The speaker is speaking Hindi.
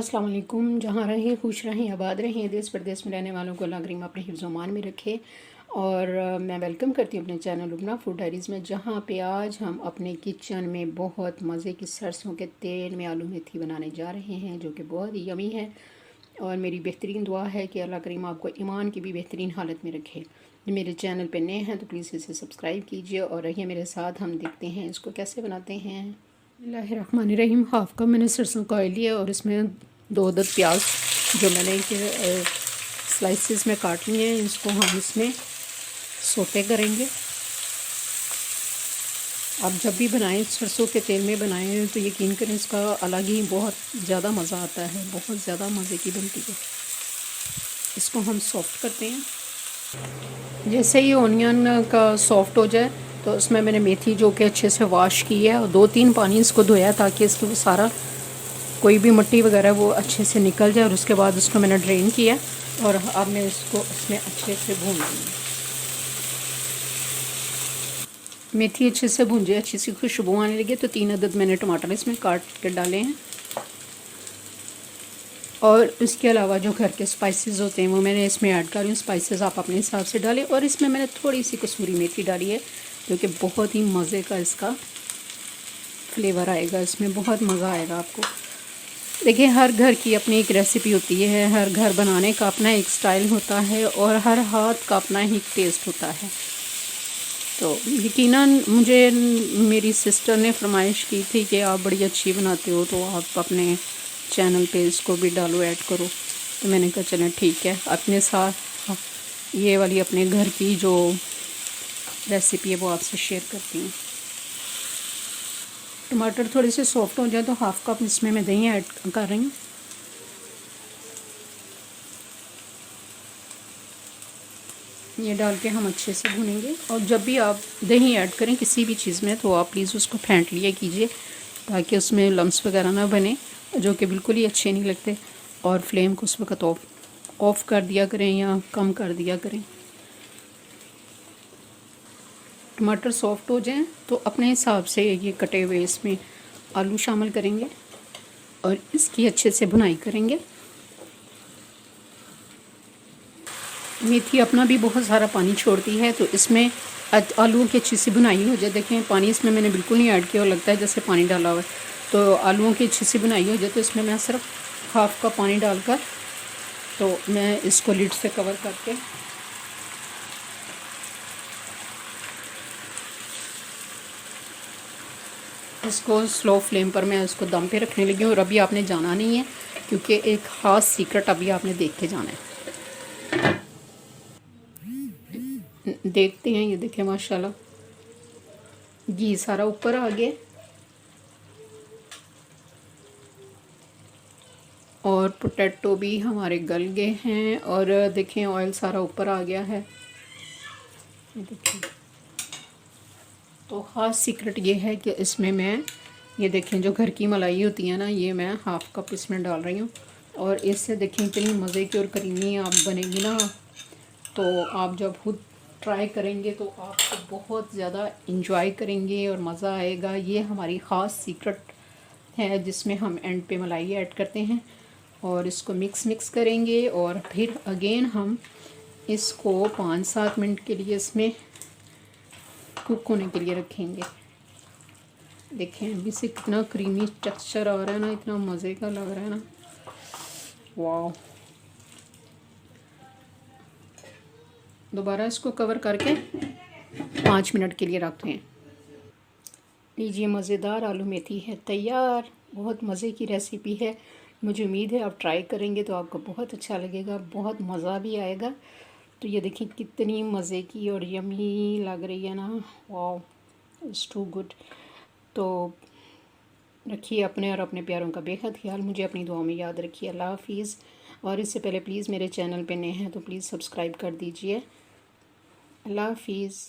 अस्सलाम वालेकुम। जहाँ रहें खुश रहें, आबाद रहें। देश प्रदेश में रहने वालों को अल्लाह करीम अपने हिफ्ज़ अमान में रखे। और मैं वेलकम करती हूँ अपने चैनल लुबना फूड डायरीज़ में, जहाँ पे आज हम अपने किचन में बहुत मज़े की सरसों के तेल में आलू मेथी बनाने जा रहे हैं, जो कि बहुत ही यमी है। और मेरी बेहतरीन दुआ है कि अल्लाह करीम आपको ईमान की भी बेहतरीन हालत में रखे। मेरे चैनल पे नए हैं तो प्लीज़ इसे सब्सक्राइब कीजिए और रहिए मेरे साथ। हम देखते हैं इसको कैसे बनाते हैं। बिस्मिल्लाहिर्रहमानिर्रहीम। हाफ़ कप मैंने सरसों का ऑयल लिया और इसमें 2 अदद प्याज जो मैंने स्लाइसेस में काट लिए हैं, इसको हम इसमें सोते करेंगे। आप जब भी बनाएं सरसों के तेल में बनाएं तो यकीन करें इसका अलग ही बहुत ज़्यादा मज़ा आता है, बहुत ज़्यादा मज़े की बनती है। इसको हम सॉफ़्ट करते हैं। जैसे ही ऑनियन का सॉफ़्ट हो जाए तो उसमें मैंने मेथी जो कि अच्छे से वॉश की है और 2-3 पानी इसको धोया ताकि इसके वो सारा कोई भी मिट्टी वगैरह वो अच्छे से निकल जाए। और उसके बाद उसको मैंने ड्रेन किया और अब मैं इसको इसमें अच्छे से भून लूँगी। मेथी अच्छे से भूंजे, अच्छी सी खुशबू आने लगी तो 3 अदद मैंने टमाटर इसमें काट के डाले हैं। और इसके अलावा जो घर के स्पाइसेस होते हैं वो मैंने इसमें ऐड कर रही हूँ। स्पाइसेस आप अपने हिसाब से डालें। और इसमें मैंने थोड़ी सी कसूरी मेथी डाली है, जो कि बहुत ही मज़े का इसका फ्लेवर आएगा, इसमें बहुत मज़ा आएगा आपको। देखिए, हर घर की अपनी एक रेसिपी होती है, हर घर बनाने का अपना एक स्टाइल होता है और हर हाथ का अपना ही टेस्ट होता है। तो यकीनन मुझे मेरी सिस्टर ने फरमाइश की थी कि आप बड़ी अच्छी बनाते हो तो आप अपने चैनल पे इसको भी डालो, ऐड करो। तो मैंने कहा चलें ठीक है, अपने साथ ये वाली अपने घर की जो रेसिपी है वो आपसे शेयर करती हूँ। टमाटर थोड़े से सॉफ्ट हो जाए तो हाफ़ कप इसमें मैं दही ऐड कर रही हूँ। ये डाल के हम अच्छे से भूनेंगे। और जब भी आप दही ऐड करें किसी भी चीज़ में तो आप प्लीज़ उसको फेंट लिया कीजिए ताकि उसमें लम्स वगैरह ना बने, जो कि बिल्कुल ही अच्छे नहीं लगते। और फ्लेम को उस वक्त ऑफ़ कर दिया करें या कम कर दिया करें। टमाटर सॉफ्ट हो जाएं तो अपने हिसाब से ये कटे हुए इसमें आलू शामिल करेंगे और इसकी अच्छे से भुनाई करेंगे। मेथी अपना भी बहुत सारा पानी छोड़ती है तो इसमें आलूओं की अच्छी सी भुनाई हो जाए। देखें, पानी इसमें मैंने बिल्कुल नहीं ऐड किया और लगता है जैसे पानी डाला हुआ है। तो आलूओं की अच्छी सी भुनाई हो जाए तो इसमें मैं सिर्फ हाफ़ कप पानी डालकर तो मैं इसको लिड से कवर करके इसको स्लो फ्लेम पर मैं इसको दम पे रखने लगी हूँ। और अभी आपने जाना नहीं है क्योंकि एक ख़ास सीक्रेट अभी आपने देख के जाना है। देखते हैं, ये देखें माशाल्लाह घी सारा ऊपर आ गया और पोटैटो भी हमारे गल गए हैं। और देखें ऑयल सारा ऊपर आ गया है, ये देखें। तो ख़ास सीक्रेट ये है कि इसमें मैं ये देखें जो घर की मलाई होती है ना, ये मैं हाफ़ कप इसमें डाल रही हूँ। और इससे देखें इतनी मज़े की और करीमी आप बनेगी ना, तो आप जब खुद ट्राई करेंगे तो आप बहुत ज़्यादा इंजॉय करेंगे और मज़ा आएगा। ये हमारी ख़ास सीक्रेट है जिसमें हम एंड पे मलाई ऐड करते हैं और इसको मिक्स करेंगे। और फिर अगेन हम इसको 5-7 मिनट के लिए इसमें कुक होने के लिए रखेंगे। देखें अभी से कितना क्रीमी टेक्सचर आ रहा है ना, इतना मज़े का लग रहा है ना, वाह। दोबारा इसको कवर करके 5 मिनट के लिए रखते हैं। लीजिए, मज़ेदार आलू मेथी है तैयार। बहुत मज़े की रेसिपी है। मुझे उम्मीद है आप ट्राई करेंगे तो आपको बहुत अच्छा लगेगा, बहुत मज़ा भी आएगा। तो ये देखिए कितनी मज़े की और यमी लग रही है ना, वाह, इट्स टू गुड। तो रखिए अपने और अपने प्यारों का बेहद ख्याल। मुझे अपनी दुआ में याद रखिए। अल्लाह हाफिज़। और इससे पहले प्लीज़ मेरे चैनल पे नए हैं तो प्लीज़ सब्सक्राइब कर दीजिए। अल्लाह हाफिज़।